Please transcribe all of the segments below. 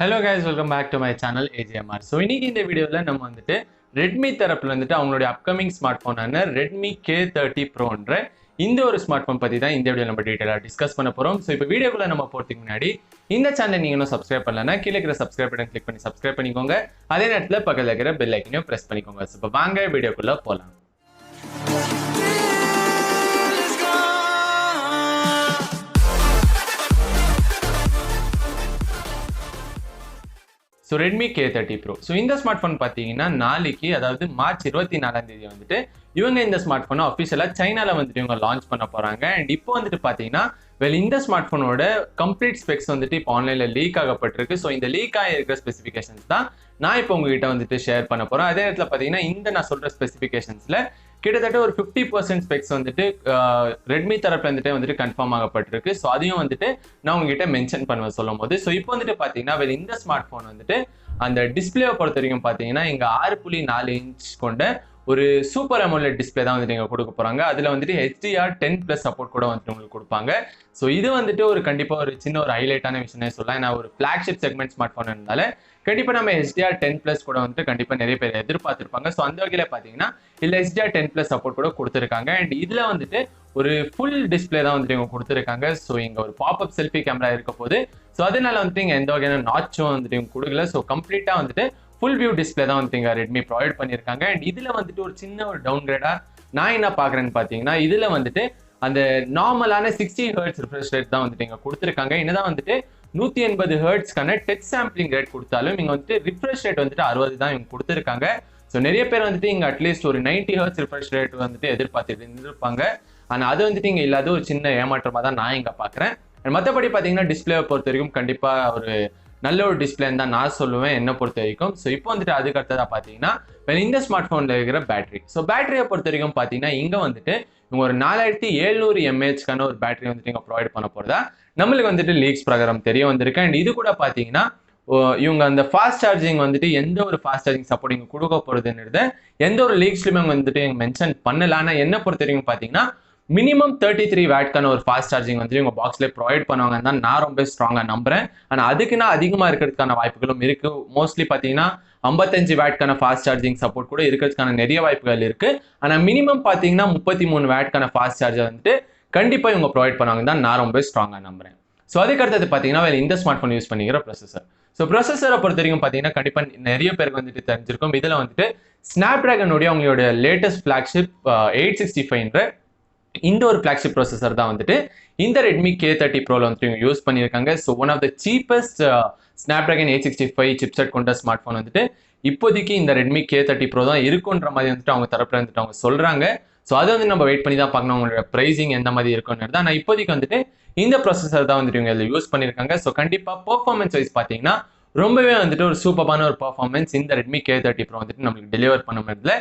Hello guys, welcome back to my channel AJMR. So இன்னைக்கு இந்த வீடியோல நம்ம வந்துட்டு Redmi தரப்புல வந்துட்டு அவங்களுடைய அப்கமிங் ஸ்மார்ட் போனான Redmi K30 Proன்ற இந்த ஒரு ஸ்மார்ட் போன் பத்தி தான் இந்த வீடியோல நம்ம டீடைலா டிஸ்கஸ் பண்ண போறோம். சோ இப்போ வீடியோக்குள்ள நம்ம போறதுக்கு முன்னாடி இந்த சேனலை நீங்க இன்னும் சப்ஸ்கிரைப் பண்ணலனா கீழ இருக்கிற சப்ஸ்கிரைப் பட்டன் கிளிக் பண்ணி சப்ஸ்கிரைப் பண்ணிக்கோங்க. அதே நேரத்துல பக்கத்துல இருக்கிற பெல் ஐகானையும் பிரஸ் பண்ணிக்கோங்க. சோ இப்போ வாங்க வீடியோக்குள்ள போலாம். So Redmi K30 Pro. So இந்த ஸ்மார்ட் போன் பாத்தீங்கன்னா நாளைக்கு அதாவது மார்ச் 24ஆம் தேதி வந்துட்டு இவங்க இந்த ஸ்மார்ட் போனை அஃபிஷியலா சைனால வந்துட்டு இவங்க லான்ச் பண்ண போறாங்க. அண்ட் இப்போ வந்துட்டு பாத்தீங்கன்னா இந்த ஸ்மார்ட் போனோட கம்ப்ளீட் ஸ்பெக்ஸ் வந்துட்டு இப்போ ஆன்லைன்ல லீக் ஆகப்பட்டிருக்கு. ஸோ இந்த லீக் ஆகிருக்கிற ஸ்பெசிஃபிகேஷன்ஸ் தான் நான் இப்போ உங்ககிட்ட வந்துட்டு ஷேர் பண்ண போறேன். அதே நேரத்தில் பாத்தீங்கன்னா இந்த நான் சொல்ற ஸ்பெசிஃபிகேஷன்ஸ்ல கிட்டத்தட்ட ஒரு 50% ஸ்பெக்ஸ் வந்துட்டு ரெட்மி தரப்புல வந்துட்டு கன்ஃபார்ம் ஆகப்பட்டிருக்கு. ஸோ அதையும் வந்துட்டு நான் உங்ககிட்ட மென்ஷன் பண்ணுவேன் சொல்லும் போது. ஸோ இப்போ வந்துட்டு பாத்தீங்கன்னா இந்த ஸ்மார்ட் போன் வந்துட்டு அந்த டிஸ்பிளேவை பொறுத்த வரைக்கும் பாத்தீங்கன்னா இங்க 6.4 இன்ச் கொண்ட ஒரு சூப்பர் அமோலெட் டிஸ்பிளே தான் வந்துட்டு நீங்க கொடுக்க போறாங்க. அதுல வந்துட்டு HDR10+ சப்போர்ட் கூட வந்துட்டு உங்களுக்கு கொடுப்பாங்க. ஸோ இது வந்துட்டு ஒரு கண்டிப்பா ஒரு சின்ன ஒரு ஹைலைட்டான விஷயம் சொல்லலாம். ஏன்னா ஒரு ஃபிளாக்ஷிப் செக்மெண்ட் ஸ்மார்ட் போன் இருந்தால கண்டிப்பா நம்ம HDR10+ கூட வந்துட்டு கண்டிப்பா நிறைய பேர் எதிர்பார்த்திருப்பாங்க. ஸோ அந்த வகையில பாத்தீங்கன்னா இல்ல HDR10+ சப்போர்ட் கூட கொடுத்துருக்காங்க. அண்ட் இதுல வந்துட்டு ஒரு ஃபுல் டிஸ்பிளே தான் வந்துட்டு இவங்க கொடுத்துருக்காங்க. ஸோ இங்க ஒரு பாப்அப் செல்ஃபி கேமரா இருக்க போது. ஸோ அதனால வந்துட்டு இங்க எந்த வகையான நாச்சும் வந்துட்டு இவங்க கொடுக்கல. ஸோ கம்ப்ளீட்டா வந்துட்டு ஃபுல் வியூ டிஸ்பிளே தான் வந்துட்டு இங்க ரெட்மி ப்ரொவைட் பண்ணியிருக்காங்க. அண்ட் இதுல வந்துட்டு ஒரு சின்ன ஒரு டவுன் கிரேடா நான் என்ன பாக்குறேன்னு பாத்தீங்கன்னா இதுல வந்துட்டு அந்த நார்மலான 60 ஹெர்ட்ஸ் ரிஃப்ரெஷ் ரேட் தான் வந்துட்டு இங்க கொடுத்துருக்காங்க. என்னதான் வந்துட்டு 180 ஹெர்ட்ஸ்க்கான டச் சாம்பிளிங் ரேட் கொடுத்தாலும் இங்க வந்துட்டு ரிஃப்ரெஷ் ரேட் வந்துட்டு 60 தான் இவங்க கொடுத்துருக்காங்க. ஸோ நிறைய பேர் வந்துட்டு இங்க அட்லீஸ்ட் ஒரு 90 ஹெர்ட்ஸ் ரிஃப்ரெஷ் ரேட் வந்துட்டு எதிர்பார்த்துட்டு இருந்திருப்பாங்க. ஆனா அது வந்துட்டு இங்க இல்லாத ஒரு சின்ன ஏமாற்றமா தான் நான் இங்க பாக்குறேன். மற்றபடி பாத்தீங்கன்னா டிஸ்பிளேவை பொறுத்த வரைக்கும் கண்டிப்பா ஒரு நல்ல ஒரு டிஸ்பிளேன்னு தான் நான் சொல்லுவேன் என்ன பொறுத்த வரைக்கும். ஸோ இப்போ வந்துட்டு அதுக்கு அடுத்ததா பாத்தீங்கன்னா இந்த ஸ்மார்ட் போன்ல இருக்கிற பேட்டரி. ஸோ பேட்டரியை பொறுத்த வரைக்கும் பாத்தீங்கன்னா இங்க வந்துட்டு இவங்க ஒரு 4700 mAhக்கான ஒரு பேட்டரி வந்துட்டு இங்க ப்ரொவைட் பண்ண போறதா நம்மளுக்கு வந்துட்டு லீக்ஸ் பிரகாரம் தெரிய வந்திருக்கு. அண்ட் இது கூட பாத்தீங்கன்னா இவங்க அந்த ஃபாஸ்ட் சார்ஜிங் வந்துட்டு எந்த ஒரு ஃபாஸ்ட் சார்ஜிங் சப்போர்ட் இங்க கொடுக்க போறதுன்னு எந்த ஒரு லீக்ஸ்லயுமே வந்துட்டு மென்ஷன் பண்ணல. ஆனா என்ன பொறுத்த வரைக்கும் பாத்தீங்கன்னா மினிமம் 33 வாட்க்கான ஒரு ஃபாஸ்ட் சார்ஜிங் வந்து இவங்க பாக்ஸ்ல ப்ரொவைட் பண்ணுவாங்கன்னு தான் நான் ரொம்ப ஸ்ட்ராங்கா நம்புறேன். ஆனா அதுக்குன்னா அதிகமா இருக்கிறதுக்கான வாய்ப்புகளும் இருக்கு. மோஸ்ட்லி பாத்தீங்கன்னா 55 வாட்க்கான ஃபாஸ்ட் சார்ஜிங் சப்போர்ட் கூட இருக்கிறதுக்கான நிறைய வாய்ப்புகள் இருக்கு. ஆனா மினிமம் பாத்தீங்கன்னா 33 வாட்க்கான ஃபாஸ்ட் சார்ஜர் வந்துட்டு கண்டிப்பா இவங்க ப்ரொவைட் பண்ணுவாங்கன்னு தான் நான் ரொம்ப ஸ்ட்ராங்கா நம்புறேன். ஸோ அதுக்கு அடுத்தது பாத்தீங்கன்னா இந்த ஸ்மார்ட் போன் யூஸ் பண்ணிக்கிற ப்ரொசஸர். ஸோ ப்ரொசஸரை பொறுத்த வரைக்கும் பாத்தீங்கன்னா கண்டிப்பா நிறைய பேருக்கு வந்துட்டு தெரிஞ்சிருக்கும். இதுல வந்துட்டு ஸ்னாப்டிராகனுடைய அவங்களுடைய லேட்டஸ்ட் ஃபிளாக்ஷிப் 865 இந்த ஒரு ஃபிளாக்ஷிப் ப்ராசஸர் தான் வந்துட்டு இந்த Redmi K30 Proல வந்துட்டு இவங்க யூஸ் பண்ணியிருக்காங்க. So one of the cheapest Snapdragon 865 chipset கொண்ட ஸ்மார்ட் போன் வந்துட்டு இப்போதைக்கு இந்த Redmi K30 Pro தான் இருக்குன்ற மாதிரி வந்துட்டு அவங்க தரப்புல வந்துட்டு அவங்க சொல்றாங்க. ஸோ அதை வந்து நம்ம வெயிட் பண்ணி தான் பார்க்கணும் அவங்களோட பிரைசிங் எந்த மாதிரி இருக்குன்னு தான். நான் இப்போதைக்கு வந்துட்டு இந்த ப்ராசஸர் தான் வந்துட்டு இவங்க இதில் யூஸ் பண்ணியிருக்காங்க. ஸோ கண்டிப்பா பெர்ஃபார்மன்ஸ் வைஸ் பார்த்தீங்கன்னா ரொம்பவே வந்துட்டு ஒரு சூப்பரான ஒரு பெர்ஃபார்மன்ஸ் இந்த Redmi K30 Pro வந்துட்டு நம்மளுக்கு டெலிவர் பண்ணுறதுல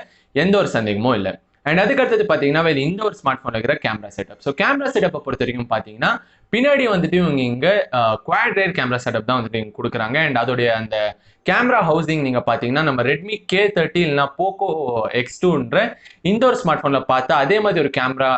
எந்த ஒரு சந்தேகமும் இல்லை. அண்ட் அதுக்கு அடுத்தது பாத்தீங்கன்னா இந்த ஒரு ஸ்மார்ட் போன்ல இருக்கிற கேமரா செட்டப். ஸோ கேமரா செட்டப்பை பொறுத்த வரைக்கும் பாத்தீங்கன்னா பின்னாடி வந்துட்டு இவங்க இங்க குவாட் ரேர் கேமரா செட்டப் தான் வந்துட்டு இங்க கொடுக்குறாங்க. அண்ட் அதோடைய அந்த கேமரா ஹவுசிங் நீங்க பாத்தீங்கன்னா நம்ம Redmi K30 இல்லைன்னா Poco X2ன்ற இந்த ஒரு ஸ்மார்ட் போன்ல பார்த்தா அதே மாதிரி ஒரு கேமரா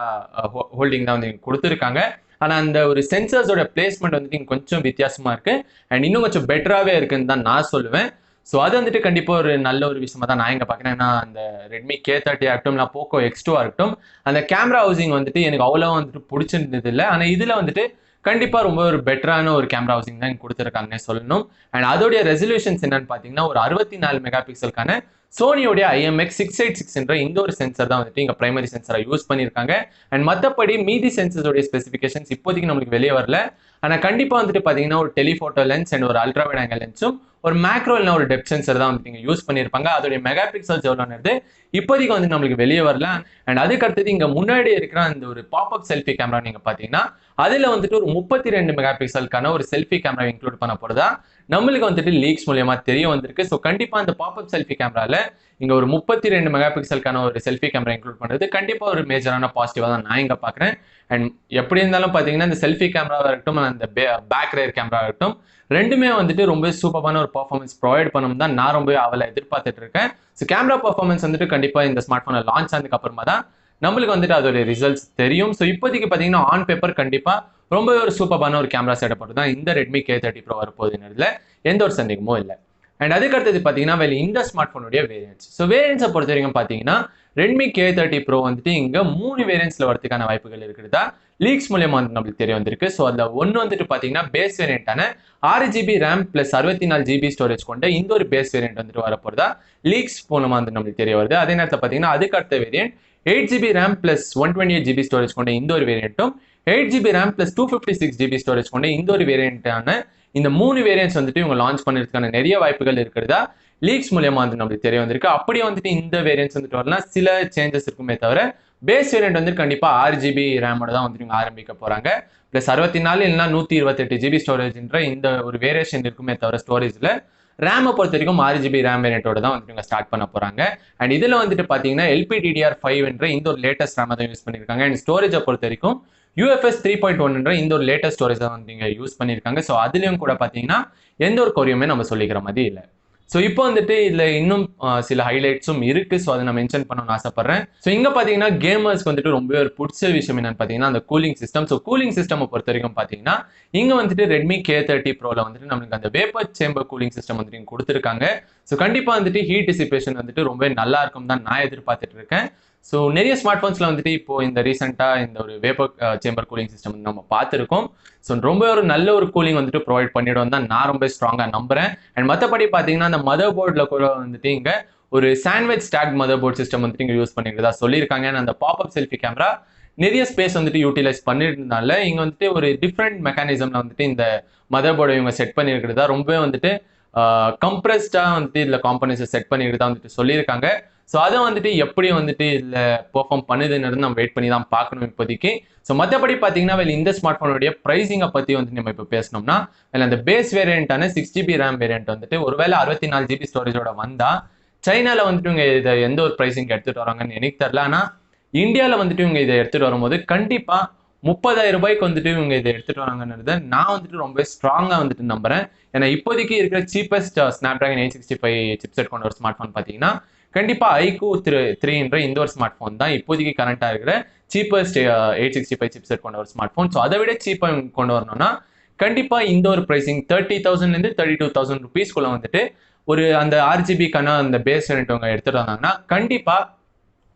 ஹோல்டிங் தான் வந்து கொடுத்துருக்காங்க. ஆனா அந்த ஒரு சென்சர்ஸோட பிளேஸ்மெண்ட் வந்துட்டு இங்க கொஞ்சம் வித்தியாசமா இருக்கு. அண்ட் இன்னும் கொஞ்சம் பெட்டராகவே இருக்குன்னு தான் நான் சொல்லுவேன். ஸோ அது வந்துட்டு கண்டிப்பா ஒரு நல்ல ஒரு விஷயமா தான் நான் இங்க பாக்குறேன். ஏன்னா அந்த Redmi K30 ஆகட்டும் இல்லை Poco X2 ஆகட்டும் அந்த கேமரா ஹவுசிங் வந்துட்டு எனக்கு அவ்வளோ வந்துட்டு பிடிச்சிருந்தது இல்லை. ஆனா இதுல வந்துட்டு கண்டிப்பா ரொம்ப ஒரு பெட்டரான ஒரு கேமரா ஹவுசிங் தான் கொடுத்துருக்காங்கன்னு சொல்லணும். அண்ட் அதோடைய ரெசல்யூஷன்ஸ் என்னன்னு பாத்தீங்கன்னா ஒரு 64 மெகா பிக்சலுக்கான சோனியோடைய IMX686 இந்த ஒரு சென்சர் தான் வந்துட்டு இங்க பிரைமரி சென்சரா யூஸ் பண்ணியிருக்காங்க. அண்ட் மற்றபடி மீதி சென்சர்ஸோடைய ஸ்பெசிஃபிகேஷன்ஸ் இப்போதைக்கு நம்மளுக்கு வெளியே வரல. ஆனா கண்டிப்பா வந்துட்டு பாத்தீங்கன்னா ஒரு டெலிஃபோட்டோ லென்ஸ் அண்ட் ஒரு அல்ட்ரா வைட் ஆங்கிள் லென்ஸும் ஒரு மேக்ரோ இல்லைனா ஒரு டெப்த் சென்சர் தான் வந்துட்டு இங்க யூஸ் பண்ணியிருப்பாங்க. அதோடைய மெகா பிக்சல்ஸ் எவ்வளோன்னு இப்போதைக்கு வந்து நம்மளுக்கு வெளியே வரல. அண்ட் அதுக்கு அடுத்தது இங்க முன்னாடி இருக்கிற அந்த ஒரு பாப்அப் செல்ஃபி கேமரா நீங்க பாத்தீங்கன்னா அதுல வந்துட்டு ஒரு 32 மெகா பிக்சலுக்கான ஒரு செல்ஃபி கேமரா இன்க்ளூட் பண்ண போறதா நம்மளுக்கு வந்துட்டு லீக்ஸ் மூலியமா தெரிய வந்திருக்கு. ஸோ கண்டிப்பா அந்த பாப்அப் செல்ஃபி கேமரால இங்க ஒரு 32 மெகா பிக்சலுக்கான ஒரு செல்ஃபி கேமரா இன்க்ளூட் பண்றது கண்டிப்பா ஒரு மேஜரான பாசிட்டிவா தான் நான் இங்க பாக்குறேன். அண்ட் எப்படி இருந்தாலும் பாத்தீங்கன்னா இந்த செல்ஃபி கேமராவா இருக்கட்டும் அந்த பேக் ரேர் கேமரா இருக்கட்டும் ரெண்டுமே வந்துட்டு ரொம்ப சூப்பரான ஒரு பர்ஃபார்மன்ஸ் ப்ரொவைட் பண்ணணும் தான் நான் ரொம்ப அவளை எதிர்பார்த்துட்டு இருக்கேன். ஸோ கேமரா பர்ஃபார்மன்ஸ் வந்துட்டு கண்டிப்பா இந்த ஸ்மார்ட் போனை லான்ச் ஆனதுக்கு அப்புறமா தான் நம்மளுக்கு வந்துட்டு அதோட ரிசல்ட்ஸ் தெரியும். ஸோ இப்போதைக்கு பாத்தீங்கன்னா ஆன் பேப்பர் கண்டிப்பா ரொம்பவே ஒரு சூப்பரான ஒரு கேமரா செட்டப் தான் இந்த Redmi K30 Pro வரப்போகுதுன்றதுல எந்த ஒரு சந்தேகமும் இல்லை. அண்ட் அதுக்கு அடுத்தது பார்த்தீங்கன்னா இந்த ஸ்மார்ட் ஃபோனுடைய வேரியன்ட்ஸ். ஸோ வேரியன்ட்ஸை பொறுத்த வரைக்கும் பார்த்தீங்கன்னா Redmi K30 Pro வந்துட்டு இங்கே 3 வேரியன்ட்ஸில் வரதுக்கான வாய்ப்புகள் இருக்கிறதா லீக்ஸ் மூலியமா வந்து நம்மளுக்கு தெரிய வந்திருக்கு. ஸோ அதில் ஒன்று வந்துட்டு பார்த்தீங்கன்னா பேஸ் வேரியன்ட்டான 6GB RAM plus 64GB storage கொண்ட இந்த ஒரு பேஸ் வேரியன்ட் வந்துட்டு வரப்போறதா லீக்ஸ் மூலமாக வந்து நம்மளுக்கு தெரிய வருது. அதே நேரத்தில் பார்த்தீங்கன்னா அதுக்கு அடுத்த variant 8GB RAM plus 128GB storage கொண்ட இந்த ஒரு வேரியன்ட்டும் 8GB RAM plus 256GB storage கொண்ட இந்த ஒரு வேரியன்ட்டான இந்த 3 வேரியன்ட்ஸ் வந்துட்டு இவங்க லான்ச் பண்ணுறதுக்கான நிறைய வாய்ப்புகள் இருக்கிறதா லீக்ஸ் மூலியமா வந்து நம்மளுக்கு தெரிய வந்திருக்கு. அப்படியே வந்துட்டு இந்த வேரியன்ட்ஸ் வந்துட்டு வரலாம் சில சேஞ்சஸ் இருக்குமே தவிர பேஸ் வேரியன்ட் வந்து கண்டிப்பா 6GB ரேமோட தான் வந்து இவங்க ஆரம்பிக்க போறாங்க. பிளஸ் 64 இல்லைன்னா 128GB ஸ்டோரேஜ்ன்ற இந்த ஒரு வேரியேஷன் இருக்குமே தவிர ஸ்டோரேஜ்ல ரேமை பொறுத்த வரைக்கும் 6GB ரேம் வேரியன்ட்டோட தான் வந்து இவங்க ஸ்டார்ட் பண்ண போறாங்க. அண்ட் இதுல வந்துட்டு பாத்தீங்கன்னா LPDDR5 என்ற இந்த ஒரு லேட்டஸ்ட் ரேமை தான் யூஸ் பண்ணிருக்காங்க. அண்ட் ஸ்டோரேஜை பொறுத்த வரைக்கும் UFS 3.1 இந்த ஒரு லேட்டஸ்ட் ஸ்டோரேஜ் தான் வந்து இங்க யூஸ் பண்ணிருக்காங்க. ஸோ அதுலயும் கூட பாத்தீங்கன்னா எந்த ஒரு குறையுமே நம்ம சொல்லிக்கிற மாதிரி இல்லை. ஸோ இப்போ வந்துட்டு இதுல இன்னும் சில ஹைலைட்ஸும் இருக்கு. ஸோ அதை நான் மென்ஷன் பண்ணணும்னு ஆசைப்படுறேன். ஸோ இங்க பாத்தீங்கன்னா கேமர்ஸ்க்கு வந்துட்டு ரொம்ப ஒரு பிடிச்ச விஷயம் என்னன்னு பாத்தீங்கன்னா அந்த cooling system. So cooling system பொறுத்த வரைக்கும் பாத்தீங்கன்னா இங்க வந்துட்டு Redmi K30 Proல வந்துட்டு நம்மளுக்கு அந்த வேப்பர் சேம்பர் கூலிங் சிஸ்டம் வந்துட்டு இங்க கொடுத்துருக்காங்க. ஸோ கண்டிப்பா வந்துட்டு ஹீட் டிசிபேஷன் வந்துட்டு ரொம்ப நல்லா இருக்கும் தான் நான் எதிர்பார்த்துட்டு இருக்கேன். ஸோ நிறைய ஸ்மார்ட் ஃபோன்ஸ்ல வந்துட்டு இப்போ இந்த ரீசெண்டா இந்த ஒரு வேப்பர் சேம்பர் கூலிங் சிஸ்டம் நம்ம பார்த்துருக்கோம். ஸோ ரொம்ப ஒரு நல்ல ஒரு கூலிங் வந்துட்டு ப்ரொவைட் பண்ணிடுவோம் தான் நான் ரொம்ப ஸ்ட்ராங்கா நம்புறேன். அண்ட் மற்றபடி பார்த்தீங்கன்னா அந்த மதர் போர்டில் கூட வந்துட்டு இங்க ஒரு sandwich stack motherboard system வந்துட்டு இங்க யூஸ் பண்ணிக்கிறதா சொல்லியிருக்காங்க. அண்ட் அந்த பாப்அப் செல்ஃபி கேமரா நிறைய ஸ்பேஸ் வந்துட்டு யூட்டிலைஸ் பண்ணிருந்தனால இங்க வந்துட்டு ஒரு டிஃப்ரெண்ட் மெக்கானிசம்ல வந்துட்டு இந்த மதர் போர்டை இவங்க செட் பண்ணியிருக்கிறதா ரொம்பவே வந்துட்டு கம்ப்ரெஸ்டா வந்துட்டு இதுல காம்பனன்ஸை செட் பண்ணிக்கிறதா வந்துட்டு சொல்லியிருக்காங்க. ஸோ அதை வந்துட்டு எப்படி வந்துட்டு இதில் பெர்ஃபார்ம் பண்ணுதுன்னு நம்ம வெயிட் பண்ணி தான் பார்க்கணும் இப்போதைக்கு. ஸோ மற்றபடி பார்த்தீங்கன்னா இந்த ஸ்மார்ட் ஃபோனுடைய ப்ரைஸிங்கை பற்றி வந்துட்டு நம்ம இப்போ பேசணும்னா அந்த பேஸ் வேரியண்டான 6GB RAM வேரியன்ட் வந்துட்டு ஒருவேளை 64GB ஸ்டோரேஜோட வந்தால் சைனாவில் வந்துட்டு இவங்க இதை எந்த ஒரு ப்ரைஸிங் எடுத்துகிட்டு வராங்கன்னு எனக்கு தெரில. ஆனால் இந்தியாவில் வந்துட்டு இவங்க இதை எடுத்துகிட்டு வரும்போது கண்டிப்பாக 30,000 ரூபாய்க்கு வந்துட்டு இவங்க இதை எடுத்துகிட்டு வராங்கன்றத நான் வந்துட்டு ரொம்ப ஸ்ட்ராங்காக வந்துட்டு நம்புறேன். ஏன்னா இப்போதைக்கு இருக்கிற சீப்பஸ்ட் ஸ்னாப்டிராகன் 865 சிப்செட் கொண்ட ஒரு ஸ்மார்ட் ஃபோன் பார்த்தீங்கன்னா கண்டிப்பா iQOO 3 இந்த ஒரு ஸ்மார்ட் ஃபோன் தான் இப்போதைக்கு கரண்டா இருக்கிற சீப்பஸ்ட் 865 சிப்செட் கொண்ட ஒரு ஸ்மார்ட் ஃபோன். ஸோ அதை விட சீப்பா கொண்டு வரணும்னா கண்டிப்பா இந்த ஒரு பிரைசிங் 30,000 32,000 ருபீஸ்க்குள்ள வந்துட்டு ஒரு அந்த 6GB அந்த பேஸ் வேரியன்ட் அவங்க எடுத்துட்டு வந்தாங்கன்னா கண்டிப்பா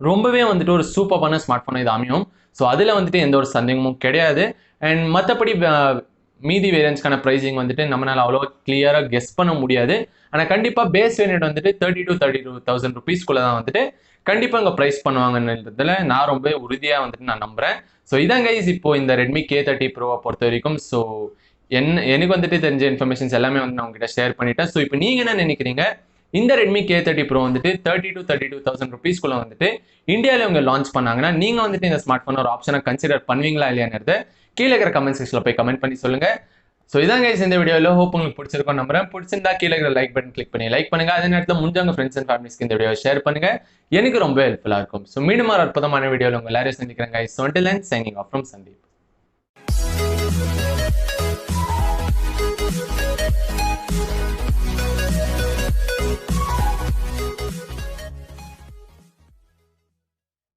ரொம்பவே வந்துட்டு ஒரு சூப்பரான ஸ்மார்ட் ஃபோன் இது அமையும். ஸோ அதில் வந்துட்டு எந்த ஒரு சந்தேகமும் கிடையாது. அண்ட் மற்றபடி மீதி வேரியன்ஸ்க்கான ப்ரைஸிங் வந்துட்டு நம்மளால அவ்வளோ கிளியராக கெஸ் பண்ண முடியாது. ஆனால் கண்டிப்பாக பேஸ் வேரியன்ட் வந்துட்டு 32,000 ருபீஸ்க்குள்ள தான் வந்துட்டு கண்டிப்பாக இங்கே ப்ரைஸ் பண்ணுவாங்கன்றதுல நான் ரொம்ப உறுதியாக வந்துட்டு நான் நம்புறேன். ஸோ இதான் கைஸ் இப்போ இந்த Redmi K30 Proவை பொறுத்த வரைக்கும். ஸோ எனக்கு வந்துட்டு தெரிஞ்ச இன்ஃபர்மேஷன்ஸ் எல்லாமே வந்து நான் உங்ககிட்ட ஷேர் பண்ணிட்டேன். ஸோ இப்போ நீங்கள் என்ன நினைக்கிறீங்க? இந்த Redmi K30 Pro வந்துட்டு 32,000 ருபீஸ்க்குள்ள வந்துட்டு இந்தியாவில் இவங்க லான்ச் பண்ணாங்கன்னா நீங்க வந்துட்டு இந்த ஸ்மார்ட் ஃபோன் ஒரு ஆப்ஷனை கன்சிடர் பண்ணுவீங்களா இல்லையான்னு கீழே இருக்கிற கமெண்ட் செக்ஷன்ல போய் கமெண்ட் பண்ணி சொல்லுங்க. ஸோ இதான் கைஸ் இந்த வீடியோவில் ஹோப் உங்களுக்கு பிடிச்சிருக்கும் நம்புறேன். பிடிச்சிருந்தா கீழே இருக்கிற லைக் பட்டன் கிளிக் பண்ணி லைக் பண்ணுங்க. அதே நேரத்தில் முடிஞ்சவங்க ஃப்ரெண்ட்ஸ் அண்ட் ஃபேமிலிஸ்க்கு இந்த வீடியோ ஷேர் பண்ணுங்க. எனக்கு ரொம்ப ஹெல்ப்ஃபுல்லா இருக்கும். ஸோ மீண்டும் ஒரு அற்புதமான வீடியோவில் உங்க எல்லாரையும் சந்திக்கிறேன் guys. So until then, signing off from Sandeep.